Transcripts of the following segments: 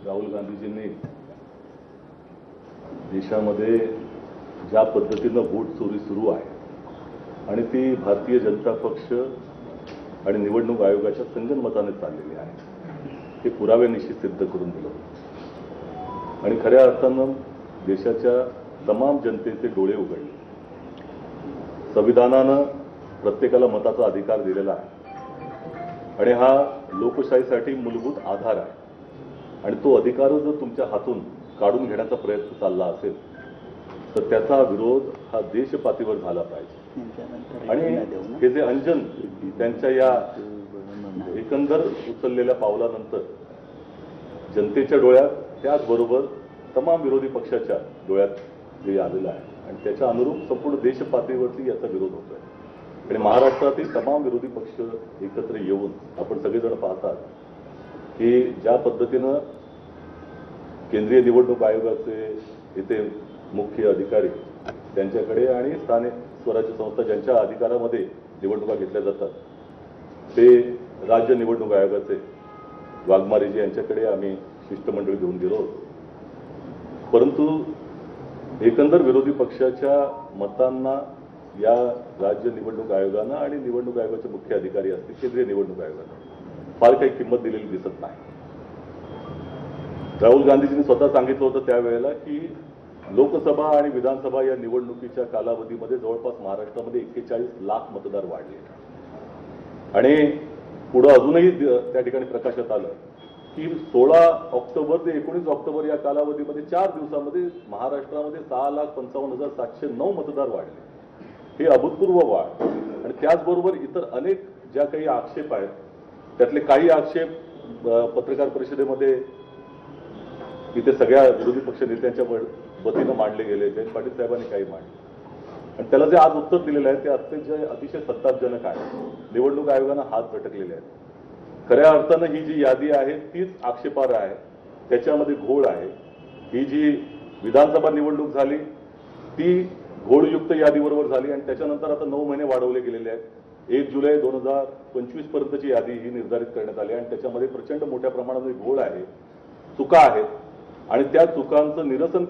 राहुल गांधीजींनी देशामध्ये ज्या पद्धतीनं वोट चोरी सुरू आहे आणि ती भारतीय जनता पक्ष आणि निवडणूक आयोगाच्या संगनमताने चाललेली आहे, हे पुराव्यानिशी सिद्ध करून दिलं होतं आणि खऱ्या अर्थानं देशाच्या तमाम जनतेचे डोळे उघडले. संविधानानं प्रत्येकाला मताचा अधिकार दिलेला आहे आणि हा लोकशाहीसाठी मूलभूत आधार आहे आणि तो अधिकार जर तुमच्या हातून काढून घेण्याचा प्रयत्न चालला असेल तर त्याचा विरोध हा देशपातळीवर झाला पाहिजे. आणि हे जे अंजन त्यांच्या या एकंदर उचललेल्या पावलानंतर जनतेच्या डोळ्यात त्याचबरोबर तमाम विरोधी पक्षाच्या डोळ्यात जे आलेलं आहे आणि त्याच्या अनुरूप संपूर्ण देशपातळीवरती याचा विरोध होतोय आणि महाराष्ट्रातील तमाम विरोधी पक्ष एकत्र येऊन आपण सगळेजण पाहतात की ज्या पद्धतीनं केंद्रीय निवडणूक आयोगाचे इथे मुख्य अधिकारी त्यांच्याकडे आणि स्थानिक स्वराज्य संस्था ज्यांच्या अधिकारामध्ये निवडणुका घेतल्या जातात ते राज्य निवडणूक आयोगाचे वाघमारेजी यांच्याकडे आम्ही शिष्टमंडळ घेऊन गेलो होतो. परंतु एकंदर विरोधी पक्षाच्या मतांना या राज्य निवडणूक आयोगानं आणि निवडणूक आयोगाचे मुख्य अधिकारी असतील केंद्रीय निवडणूक आयोगानं फार काही किंमत दिलेली दिसत नाही. राहुल गांधीजींनी स्वतः सांगितलं होतं त्यावेळेला की लोकसभा आणि विधानसभा या निवडणुकीच्या कालावधीमध्ये जवळपास महाराष्ट्रामध्ये 41 लाख मतदार वाढले आणि पुढे अजूनही त्या ठिकाणी प्रकाशात आलं की 16 ऑक्टोबर ते 19 ऑक्टोबर या कालावधीमध्ये 4 दिवसामध्ये महाराष्ट्रामध्ये 6,55,709 मतदार वाढले. हे अभूतपूर्व वाढ आणि त्याचबरोबर इतर अनेक ज्या काही आक्षेप आहेत त्यातले काही आक्षेप पत्रकार परिषदेमध्ये इथे सगळ्या विरोधी पक्ष नेत्यांच्या वतीनं मांडले गेले. जयंत पाटील साहेबांनी काही मांडले आणि त्याला जे आज उत्तर दिलेलं आहे ते अतिशय संतापजनक आहे. निवडणूक आयोगानं हात झटकलेले आहेत. खऱ्या अर्थानं ही जी यादी आहे तीच आक्षेपार्ह आहे, त्याच्यामध्ये घोळ आहे. ही जी विधानसभा निवडणूक झाली ती घोळयुक्त यादीबरोबर झाली आणि त्याच्यानंतर आता 9 महिने वाढवले गेलेले आहेत. 1 जुलै 2025 पर्यंतची यादी ही निर्धारित करण्यात आली आणि त्याच्यामध्ये प्रचंड मोठ्या प्रमाणामध्ये घोळ आहे, चुका आहेत आणि त्या चुकांचं निराकरण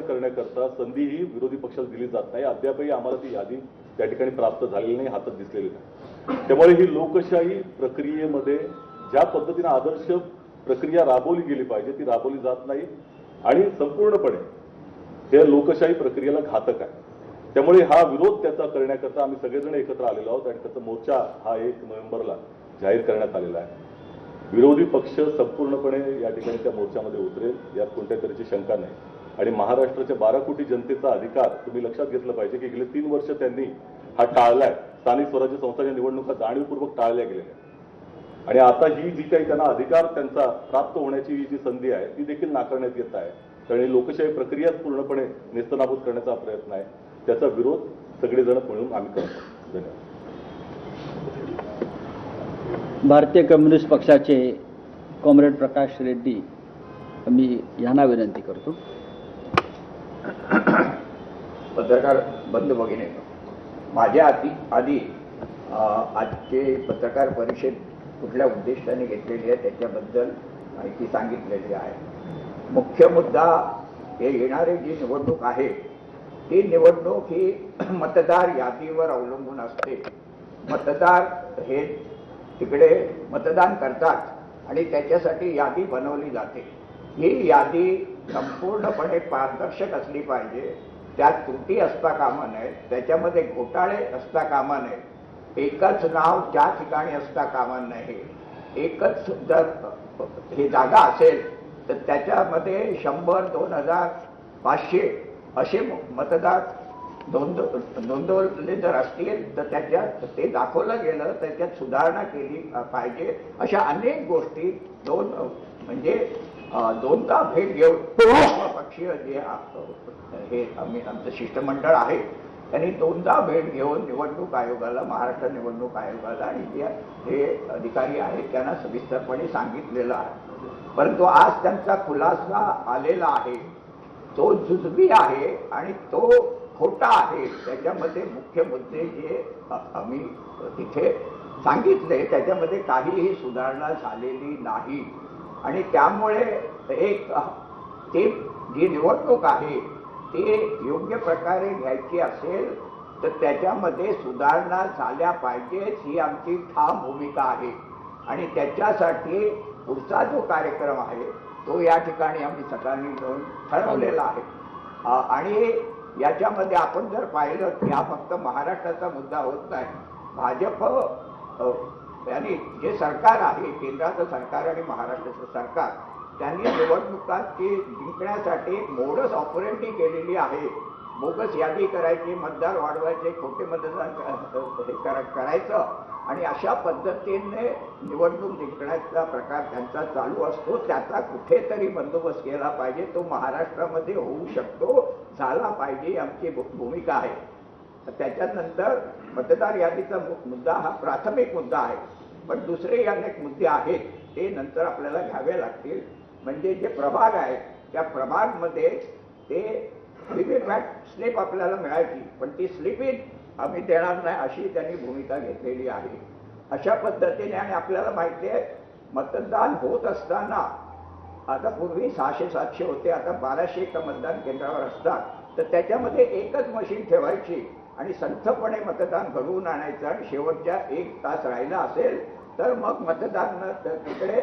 करण्याकरता संधी ही विरोधी पक्षाला दिली जात नाही. अद्यापही आम्हाला ती यादी त्या ठिकाणी प्राप्त झालेली नाही, हातात दिसलेली नाही. त्यामुळे ही लोकशाही प्रक्रियेमध्ये ज्या पद्धतीने आदर्श प्रक्रिया राबवली गेली पाहिजे ती राबवली जात नाही आणि संपूर्णपणे हे लोकशाही प्रक्रियेला घातक आहे. त्यामुळे हा विरोध त्याचा करण्याकरता आम्ही सगळेजण एकत्र आलेलो आहोत आणि त्याचा मोर्चा हा 1 नोव्हेंबरला जाहीर करण्यात आलेला आहे. विरोधी पक्ष संपूर्णपणे या ठिकाणी त्या मोर्चामध्ये उतरेल यात कोणत्या तऱ्हेची शंका नाही आणि महाराष्ट्राच्या 12 कोटी जनतेचा अधिकार तुम्ही लक्षात घेतलं पाहिजे की गेले 3 वर्ष त्यांनी हा टाळलाय. स्थानिक स्वराज्य संस्थांच्या निवडणुका जाणीवपूर्वक टाळल्या गेलेल्या आणि आता ही जी काही त्यांना अधिकार त्यांचा प्राप्त होण्याची जी संधी आहे ती देखील नाकारण्यात येत आहे. कारण लोकशाही प्रक्रियाच पूर्णपणे नेस्तनाबूत करण्याचा प्रयत्न आहे. त्याचा विरोध सगळेजण मिळून आम्ही करतो. धन्यवाद. भारतीय कम्युनिस्ट पक्षाचे कॉम्रेड प्रकाश रेड्डी मी यांना विनंती करतो. पत्रकार बंधू भगिनी, माझ्या आधी आजचे पत्रकार परिषद कुठल्या उद्देशाने घेतलेली आहे त्याच्याबद्दल माहिती सांगितलेली आहे. मुख्य मुद्दा हे येणारी जी निवडणूक आहे ती निवडणूक ही मतदार यादीवर अवलंबून असते. मतदार हे तिकडे मतदान करतात आणि त्याच्यासाठी यादी बनवली जाते. ही यादी संपूर्णपणे पारदर्शक असली पाहिजे. त्यात त्रुटी असता कामा नये, त्याच्यामध्ये घोटाळे असता कामा नये, एकच नाव ज्या ठिकाणी असता कामा नये. एकच जर ही जागा असेल तर त्याच्यामध्ये 100, 2000, 500 असे मतदार नोंदवले जर असतील तर त्याच्यात ते दाखवलं गेलं, त्याच्यात सुधारणा केली पाहिजे. अशा अनेक गोष्टी म्हणजे दोनदा भेट घेऊन पक्षीय जे हे आमचं शिष्टमंडळ आहे त्यांनी दोनदा भेट घेऊन निवडणूक आयोगाला, महाराष्ट्र निवडणूक आयोगाला आणि जे हे अधिकारी आहेत त्यांना सविस्तरपणे सांगितलेलं आहे. परंतु आज त्यांचा खुलासा आलेला आहे तो जुजबी आहे आणि तो खोटा आहे. त्याच्यामध्ये मुख्य मुद्दे जे आम्ही तिथे सांगितले त्याच्यामध्ये काहीही सुधारणा झालेली नाही. आणि त्यामुळे एक ती जी निवडणूक आहे ती योग्य प्रकारे घ्यायची असेल तर त्याच्यामध्ये सुधारणा झाल्या पाहिजेत ही आमची ठाम भूमिका आहे. आणि त्याच्यासाठी पुढचा जो कार्यक्रम आहे तो या ठिकाणी आम्ही सगळ्यांनी मिळून ठरवलेला आहे. आणि याच्यामध्ये आपण जर पाहिलं की हा फक्त महाराष्ट्राचा मुद्दा होत नाही. भाजप यांनी जे सरकार आहे, केंद्राचं सरकार आणि महाराष्ट्राचं सरकार, त्यांनी निवडणुकांची जिंकण्यासाठी मोडस ऑपरेंडी केलेली आहे. बोगस यादी करायची, मतदार वाढवायचे, खोटे मतदान करायचं आणि अशा पद्धतीने निवडणूक जिंकण्याचा प्रकार त्यांचा चालू असतो. त्याचा कुठेतरी बंदोबस्त केला पाहिजे. तो महाराष्ट्रामध्ये होऊ शकतो, झाला पाहिजे, आमची भूमिका आहे. त्याच्यानंतर मतदार यादीचा मुद्दा हा प्राथमिक मुद्दा आहे. पण दुसरे अनेक मुद्दे आहेत ते नंतर आपल्याला घ्यावे लागतील. म्हणजे जे प्रभाग आहेत त्या प्रभागमध्ये ते व्हीव्हीपॅट स्लिप आपल्याला मिळायची, पण ती स्लिप इन आम्ही देणार नाही अशी त्यांनी भूमिका घेतलेली आहे. अशा पद्धतीने आणि आपल्याला माहिती आहे मतदान होत असताना आता पूर्वी 600-700 होते, आता 1200 मतदान केंद्रावर असतात. तर त्याच्यामध्ये एकच मशीन ठेवायची आणि संथपणे मतदान घडवून आणायचं आणि शेवटच्या 1 तास राहिला असेल तर मग मतदान तिकडे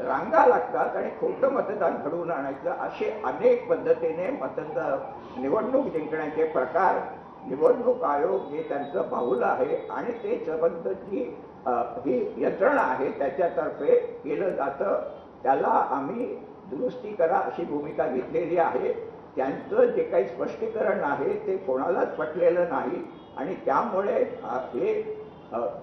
रांगा लागतात आणि खोटं मतदान घडवून आणायचं. असे अनेक पद्धतीने निवडणूक जिंकण्याचे प्रकार निवडणूक आयोग हे त्यांचं बाहुलं आहे आणि ते संबंधची ही यंत्रणा आहे त्याच्यातर्फे केलं जातं. त्याला आम्ही दुरुस्ती करा अशी भूमिका घेतलेली आहे. त्यांचं जे काही स्पष्टीकरण आहे ते कोणालाच पटलेलं नाही आणि त्यामुळे हे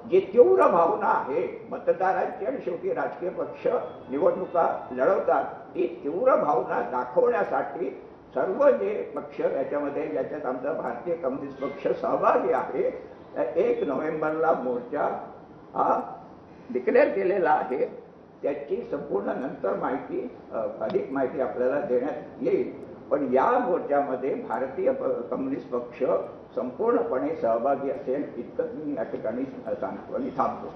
जी तीव्र भावना आहे मतदारांची आणि शेवटी राजकीय पक्ष निवडणुका लढवतात ती तीव्र भावना दाखवण्यासाठी सर्व जे पक्ष याच्यामध्ये ज्याच्यात आमचा भारतीय कम्युनिस्ट पक्ष सहभागी आहे 1 नोव्हेंबरला मोर्चा हा डिक्लेअर केलेला आहे. त्याची संपूर्ण नंतर माहिती अधिक माहिती आपल्याला देण्यात येईल. पण या मोर्चामध्ये भारतीय कम्युनिस्ट पक्ष संपूर्णपणे सहभागी असेल इतकंच मी या ठिकाणी सांगतो आणि थांबतो.